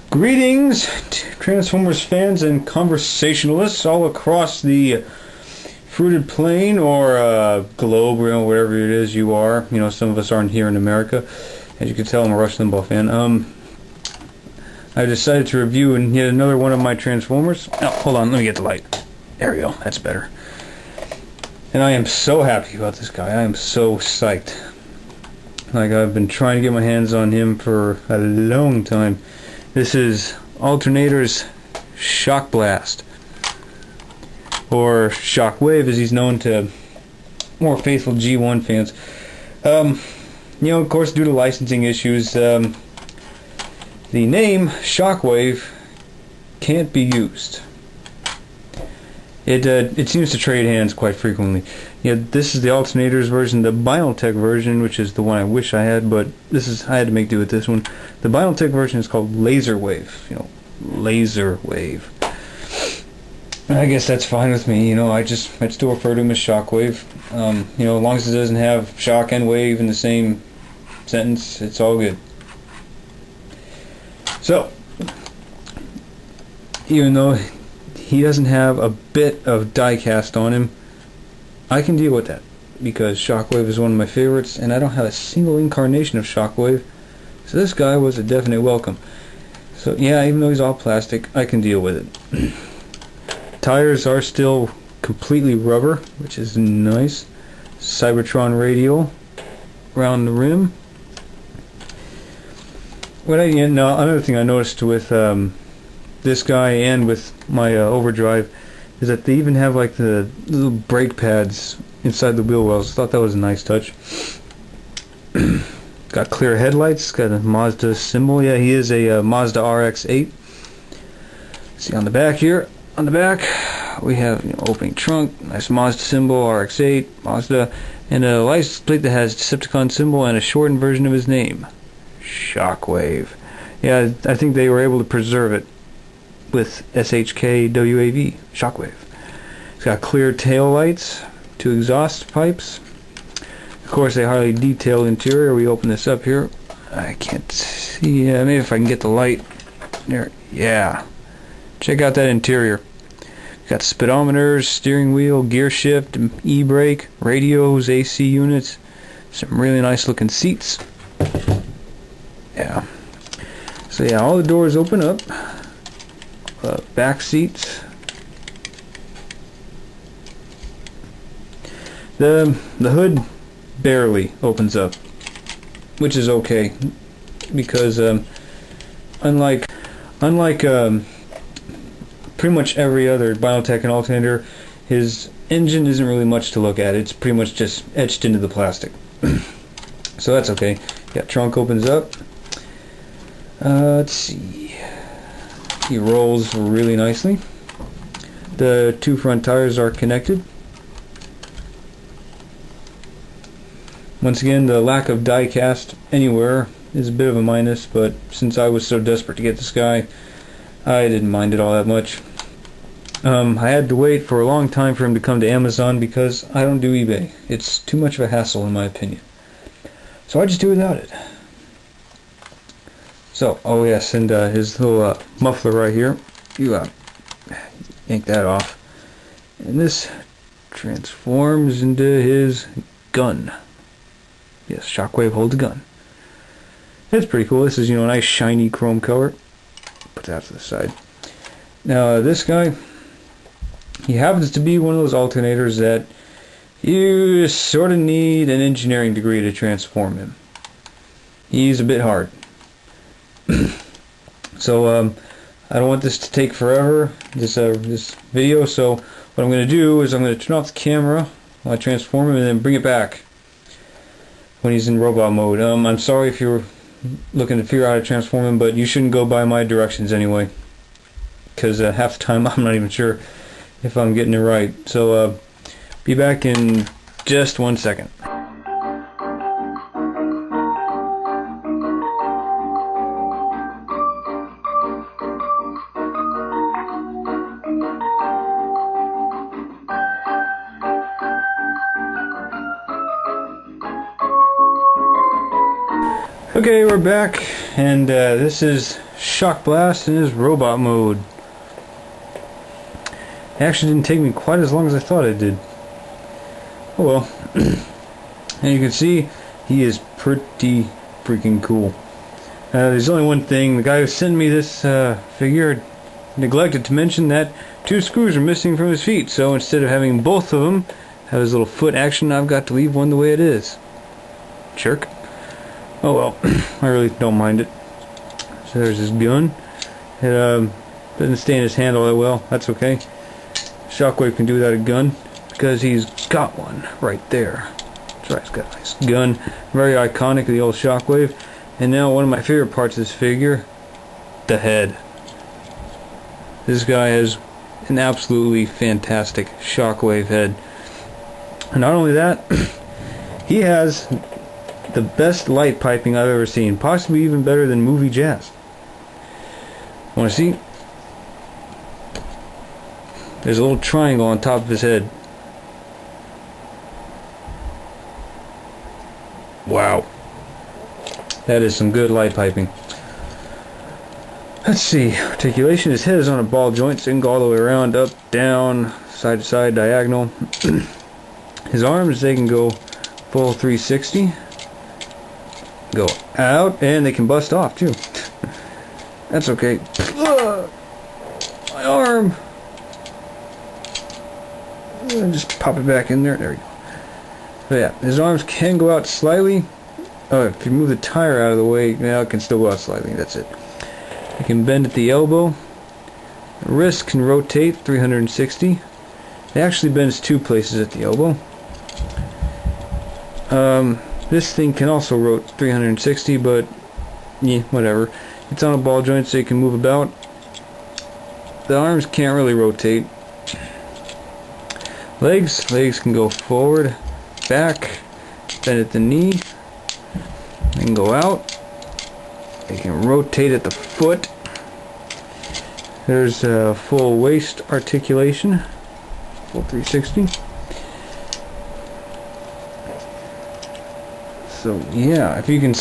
Greetings, Transformers fans and conversationalists all across the fruited plain or globe, wherever it is you are. You know, some of us aren't here in America. As you can tell, I'm a Rush Limbaugh fan. I decided to review yet another one of my Transformers. Oh, hold on, let me get the light. There we go, that's better. And I am so happy about this guy. I am so psyched. Like, I've been trying to get my hands on him for a long time. This is Alternators Shockblast, or Shockwave as he's known to more faithful G1 fans. You know, of course, due to licensing issues, the name Shockwave can't be used. It seems to trade hands quite frequently. Yeah, this is the Alternators version, the Biotech version, which is the one I wish I had, but I had to make do with this one. The Biotech version is called Laser Wave. You know, Laser Wave. I guess that's fine with me. You know, I'd still refer to him as Shockwave. You know, as long as it doesn't have shock and wave in the same sentence, it's all good. So, even though he doesn't have a bit of die-cast on him, I can deal with that, because Shockwave is one of my favorites, and I don't have a single incarnation of Shockwave, so this guy was a definite welcome. So yeah, even though he's all plastic, I can deal with it. Tires are still completely rubber, which is nice. Cybertron radial around the rim. Another thing I noticed with this guy and with my Overdrive is that they even have like the little brake pads inside the wheel wells. I thought that was a nice touch. Got clear headlights, got a Mazda symbol. Yeah, he is a Mazda RX-8. See on the back here, on the back we have, you know, opening trunk, nice Mazda symbol, RX-8, Mazda, and a license plate that has Decepticon symbol and a shortened version of his name, Shockwave. Yeah, I think they were able to preserve it with SHKWAV, Shockwave. It's got clear tail lights, 2 exhaust pipes. Of course, a highly detailed interior. We open this up here. I can't see. Maybe if I can get the light there. Yeah. Check out that interior. Got speedometers, steering wheel, gear shift, e-brake, radios, AC units. Some really nice looking seats. Yeah. So yeah, all the doors open up. Back seats. The hood barely opens up, which is okay, because unlike pretty much every other Biotech and Alternator, his engine isn't really much to look at. It's pretty much just etched into the plastic. So that's okay. Yeah, trunk opens up. Let's see. He rolls really nicely. The 2 front tires are connected. Once again, the lack of die cast anywhere is a bit of a minus, but since I was so desperate to get this guy, I didn't mind it all that much. I had to wait for a long time for him to come to Amazon because I don't do eBay. It's too much of a hassle in my opinion. So I just do without it. So, oh yes, and his little muffler right here, you yank that off, and this transforms into his gun. Yes, Shockwave holds a gun. It's pretty cool. This is, you know, a nice shiny chrome color. Put that to the side. Now this guy, he happens to be one of those alternators that you sort of need an engineering degree to transform him. He's a bit hard. So I don't want this to take forever, this video, so what I'm going to do is I'm going to turn off the camera while I transform him and then bring it back when he's in robot mode. I'm sorry if you're looking to figure out how to transform him, but you shouldn't go by my directions anyway, because half the time I'm not even sure if I'm getting it right. So be back in just 1 second. Okay, we're back, and this is Shockblast in his robot mode. It actually didn't take me quite as long as I thought it did. Oh well. And you can see he is pretty freaking cool. There's only one thing. The guy who sent me this figure neglected to mention that 2 screws are missing from his feet. So instead of having both of them have his little foot action, I've got to leave one the way it is. Jerk. Oh well. I really don't mind it. So there's his gun. It doesn't stay in his hand all that well. That's okay. Shockwave can do without a gun because he's got one right there. That's right, he's got a nice gun. Very iconic of the old Shockwave. And now one of my favorite parts of this figure, the head. This guy has an absolutely fantastic Shockwave head. And not only that, he has the best light piping I've ever seen. Possibly even better than movie jazz. Want to see? There's a little triangle on top of his head. Wow. That is some good light piping. Let's see. Articulation. His head is on a ball joint, so it can go all the way around, up, down, side to side, diagonal. His arms, they can go full 360. Go out, and they can bust off, too. That's okay. Ugh, my arm! Just pop it back in there. There we go. But yeah, his arms can go out slightly. Oh, if you move the tire out of the way, now it can still go out slightly. That's it. You can bend at the elbow. The wrist can rotate 360. It actually bends 2 places at the elbow. This thing can also rotate 360, but yeah, whatever. It's on a ball joint, so you can move about. The arms can't really rotate. Legs can go forward, back, bend at the knee. They can go out. They can rotate at the foot. There's a full waist articulation, full 360. So yeah, if you can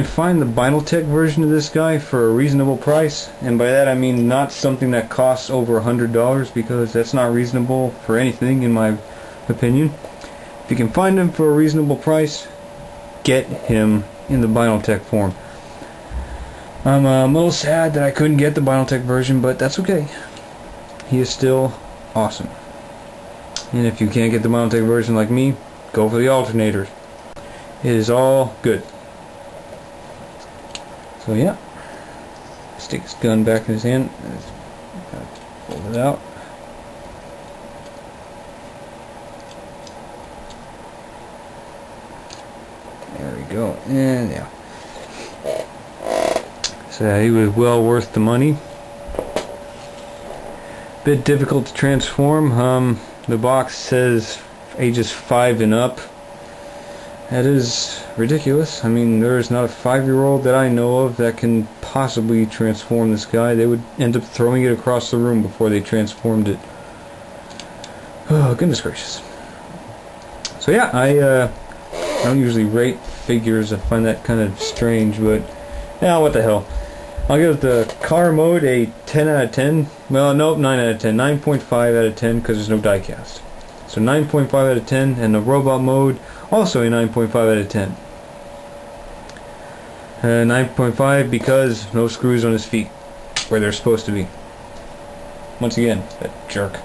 find the Binaltech version of this guy for a reasonable price, and by that I mean not something that costs over $100, because that's not reasonable for anything in my opinion. If you can find him for a reasonable price, get him in the Binaltech form. I'm a little sad that I couldn't get the Binaltech version, but that's okay. He is still awesome. And if you can't get the Binaltech version like me, go for the Alternators. It is all good. So yeah, stick his gun back in his hand. Fold it out. There we go. And yeah. So he was well worth the money. Bit difficult to transform. The box says ages 5 and up. That is ridiculous. I mean, there is not a 5-year-old that I know of that can possibly transform this guy. They would end up throwing it across the room before they transformed it. Oh, goodness gracious. So yeah, I don't usually rate figures. I find that kind of strange, but yeah, what the hell. I'll give the car mode a 10 out of 10. Well, nope, 9 out of 10. 9.5 out of 10 because there's no die cast. So 9.5 out of 10, and the robot mode also a 9.5 out of 10. 9.5 because no screws on his feet where they're supposed to be. Once again, that jerk.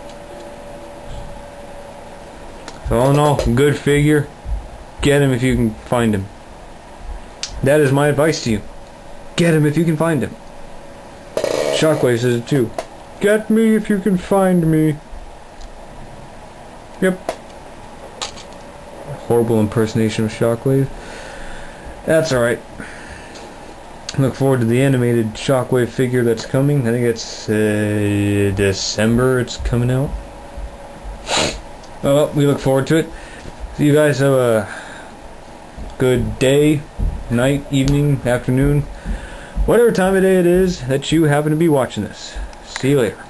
So all in all, good figure. Get him if you can find him. That is my advice to you. Get him if you can find him. Shockwave says it too. Get me if you can find me. Yep. Horrible impersonation of Shockwave. That's alright. Look forward to the animated Shockwave figure that's coming. I think it's December it's coming out. Well, we look forward to it. So you guys have a good day, night, evening, afternoon, whatever time of day it is that you happen to be watching this. See you later.